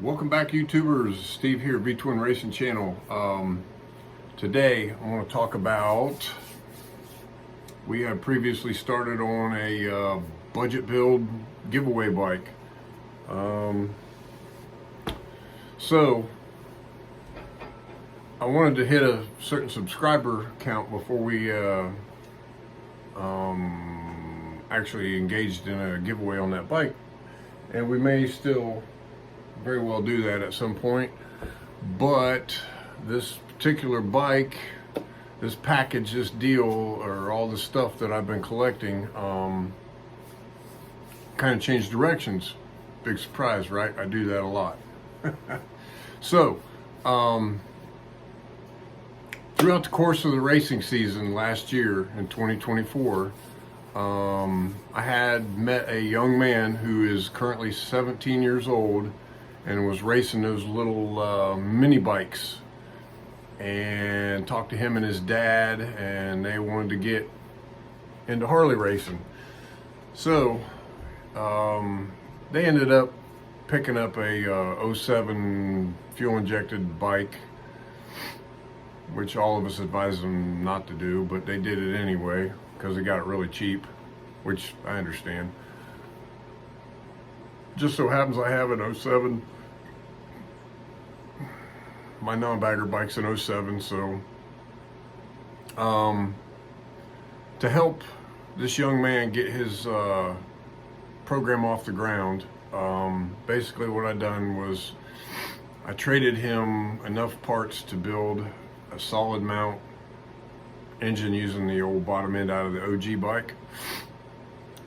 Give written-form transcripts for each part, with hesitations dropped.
Welcome back, YouTubers. Steve here, V-Twin Racing Channel. Today I want to talk about, we had previously started on a budget build giveaway bike. So I wanted to hit a certain subscriber count before we actually engaged in a giveaway on that bike, and we may still very well do that at some point. But this particular bike, this package, this deal, or all the stuff that I've been collecting, kind of changed directions. Big surprise, right? I do that a lot. So throughout the course of the racing season last year in 2024, I had met a young man who is currently 17 years old and was racing those little mini bikes, and talked to him and his dad, and they wanted to get into Harley racing. So they ended up picking up a 07 fuel injected bike, which all of us advised them not to do, but they did it anyway because they got it really cheap, which I understand. Just so happens I have an 07. My non-bagger bike's an 07, so to help this young man get his program off the ground, basically what I done was I traded him enough parts to build a solid mount engine using the old bottom end out of the OG bike,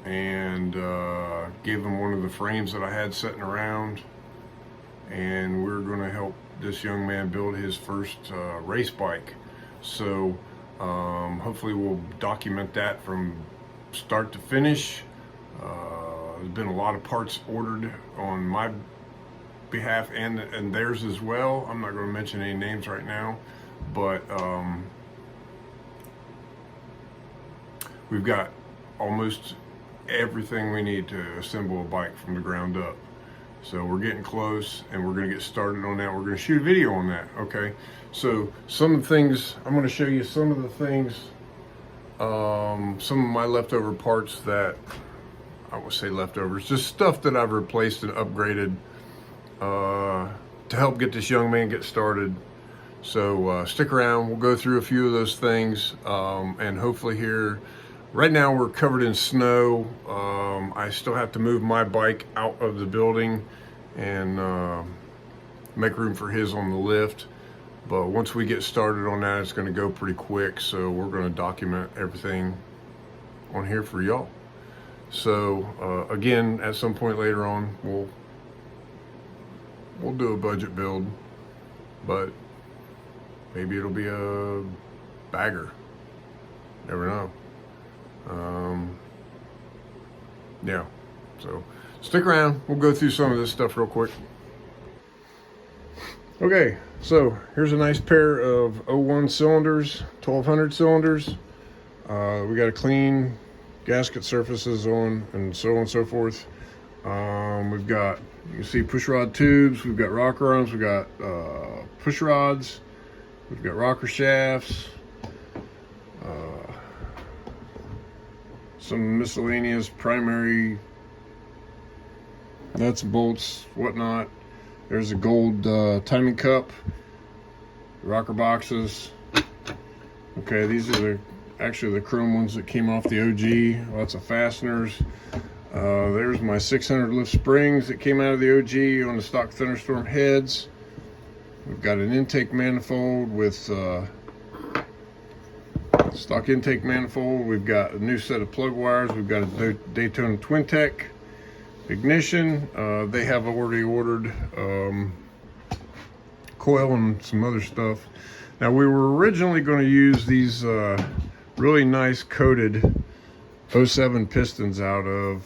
and gave him one of the frames that I had sitting around, and we're going to help this young man build his first race bike. So hopefully we'll document that from start to finish. There's been a lot of parts ordered on my behalf and theirs as well. I'm not going to mention any names right now, but we've got almost everything we need to assemble a bike from the ground up. So we're getting close, and we're going to get started on that. We're going to shoot a video on that, okay? So some of the things, I'm going to show you some of the things, some of my leftover parts that, I would say leftovers, just stuff that I've replaced and upgraded to help get this young man get started. So stick around, we'll go through a few of those things, and hopefully here, right now we're covered in snow. I still have to move my bike out of the building and make room for his on the lift. But once we get started on that, it's going to go pretty quick. So we're going to document everything on here for y'all. So again, at some point later on, we'll do a budget build, but maybe it'll be a bagger. Never know. Yeah, so stick around, we'll go through some of this stuff real quick. Okay, so here's a nice pair of 01 cylinders, 1200 cylinders. We got to clean gasket surfaces on, and so on and so forth. We've got, you can see, push rod tubes, we've got rocker arms, we've got push rods, we've got rocker shafts, some miscellaneous primary nuts and bolts, whatnot. There's a gold timing cup, rocker boxes. Okay, these are actually the chrome ones that came off the OG. Lots of fasteners. There's my 600 lift springs that came out of the OG on the stock Thunderstorm heads. We've got an intake manifold with stock intake manifold. We've got a new set of plug wires. We've got a Daytona Twin-Tech ignition. They have already ordered coil and some other stuff. Now, we were originally going to use these really nice coated 07 pistons out of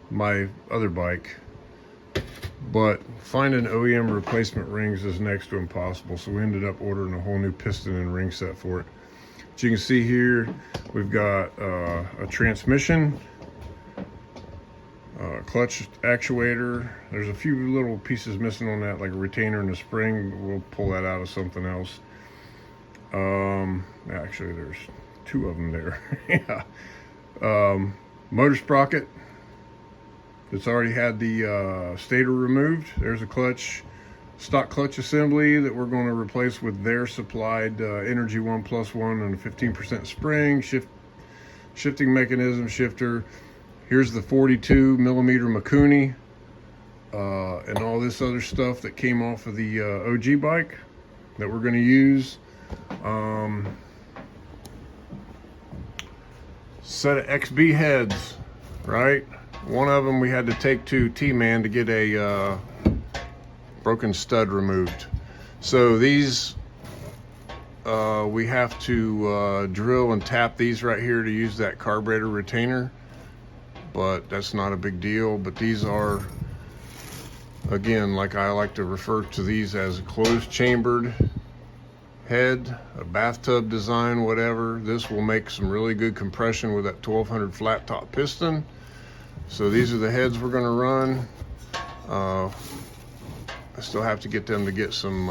my other bike, but finding OEM replacement rings is next to impossible, so we ended up ordering a whole new piston and ring set for it. But you can see here we've got a transmission, clutch actuator. There's a few little pieces missing on that, like a retainer and a spring. We'll pull that out of something else. Actually, there's two of them there. Yeah. Motor sprocket. It's already had the stator removed. There's a clutch, stock clutch assembly that we're going to replace with their supplied Energy 1+1 and a 15% spring, shifting mechanism shifter. Here's the 42 millimeter Mikuni and all this other stuff that came off of the OG bike that we're going to use. Set of XB heads, right? One of them we had to take to T-Man to get a broken stud removed. So these we have to drill and tap these right here to use that carburetor retainer, but that's not a big deal. But these are, again, like I like to refer to these as closed chambered head, a bathtub design, whatever. This will make some really good compression with that 1200 flat top piston. So these are the heads we're going to run. I still have to get them to get some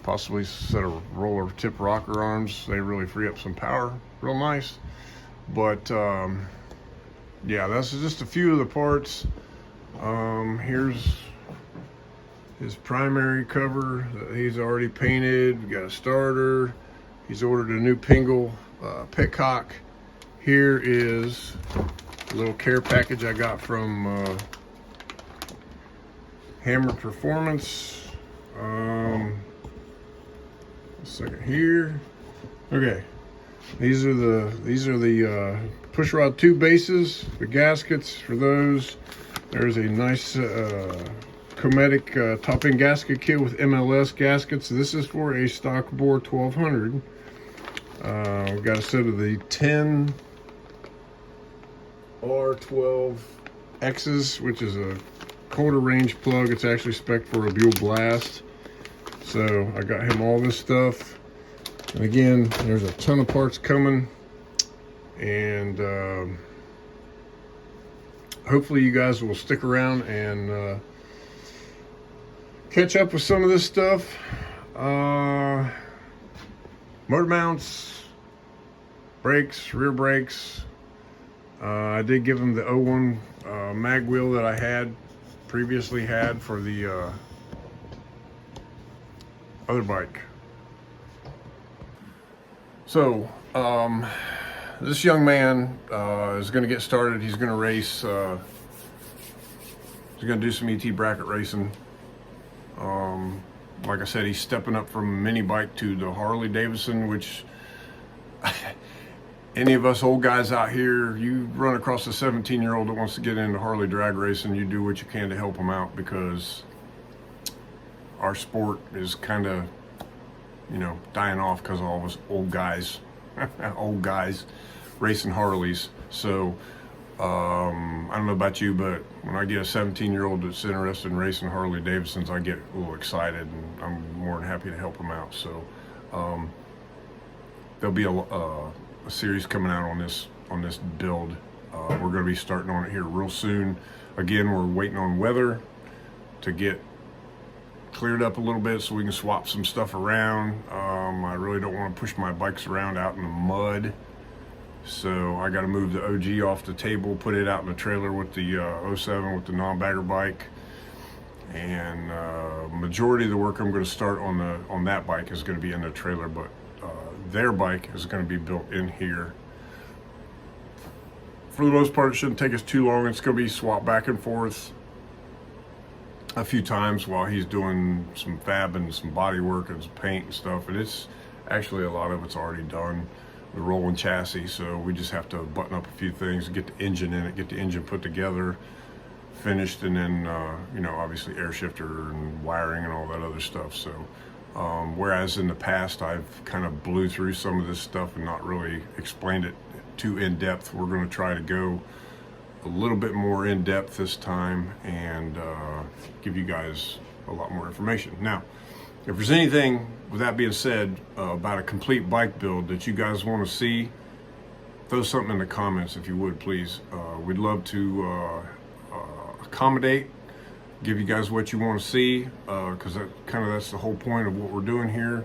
possibly set of roller tip rocker arms. They really free up some power, real nice. But yeah, that's just a few of the parts. Here's his primary cover that he's already painted. We got a starter. He's ordered a new Pingle petcock. Here is a little care package I got from Hammer Performance. A second here. Okay, these are the push rod tube bases, the gaskets for those. There's a nice Cometic top-end gasket kit with MLS gaskets. This is for a stock bore 1200. We've got a set of the 10 R12X's, which is a quarter range plug. It's actually spec'd for a Buell Blast. So I got him all this stuff. And again, there's a ton of parts coming. And hopefully you guys will stick around and catch up with some of this stuff. Motor mounts, brakes, rear brakes. I did give him the 01 mag wheel that I had previously had for the other bike. So this young man is going to get started. He's going to race. He's going to do some ET bracket racing. Like I said, he's stepping up from a mini bike to the Harley Davidson, which any of us old guys out here, you run across a 17-year-old that wants to get into Harley drag racing, you do what you can to help him out, because our sport is kind of, you know, dying off because of all of us old guys, old guys racing Harleys. So I don't know about you, but when I get a 17-year-old that's interested in racing Harley Davidsons, I get a little excited, and I'm more than happy to help him out. So there'll be a series coming out on this build. We're going to be starting on it here real soon. Again, we're waiting on weather to get cleared up a little bit so we can swap some stuff around. I really don't want to push my bikes around out in the mud. So I got to move the OG off the table, put it out in the trailer with the 07 with the non-bagger bike. And majority of the work I'm going to start on that bike is going to be in the trailer, but their bike is going to be built in here. For the most part, it shouldn't take us too long. It's going to be swapped back and forth a few times while he's doing some fab and some body work and some paint and stuff. And it's actually, a lot of it's already done. The rolling chassis, so we just have to button up a few things, get the engine in it, get the engine put together, finished, and then you know, obviously air shifter and wiring and all that other stuff. So whereas in the past I've kind of blew through some of this stuff and not really explained it too in depth, we're going to try to go a little bit more in depth this time and give you guys a lot more information. Now, if there's anything, with that being said, about a complete bike build that you guys want to see, throw something in the comments if you would, please. We'd love to accommodate, give you guys what you want to see, because that's the whole point of what we're doing here.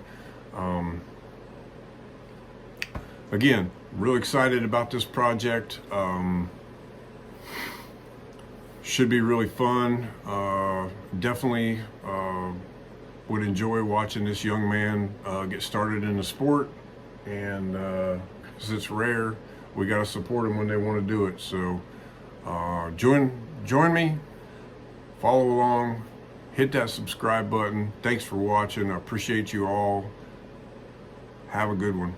Again, real excited about this project. Should be really fun. Definitely would enjoy watching this young man get started in the sport, and because it's rare, we got to support them when they want to do it. So join me, follow along, hit that subscribe button. Thanks for watching. I appreciate you all. Have a good one.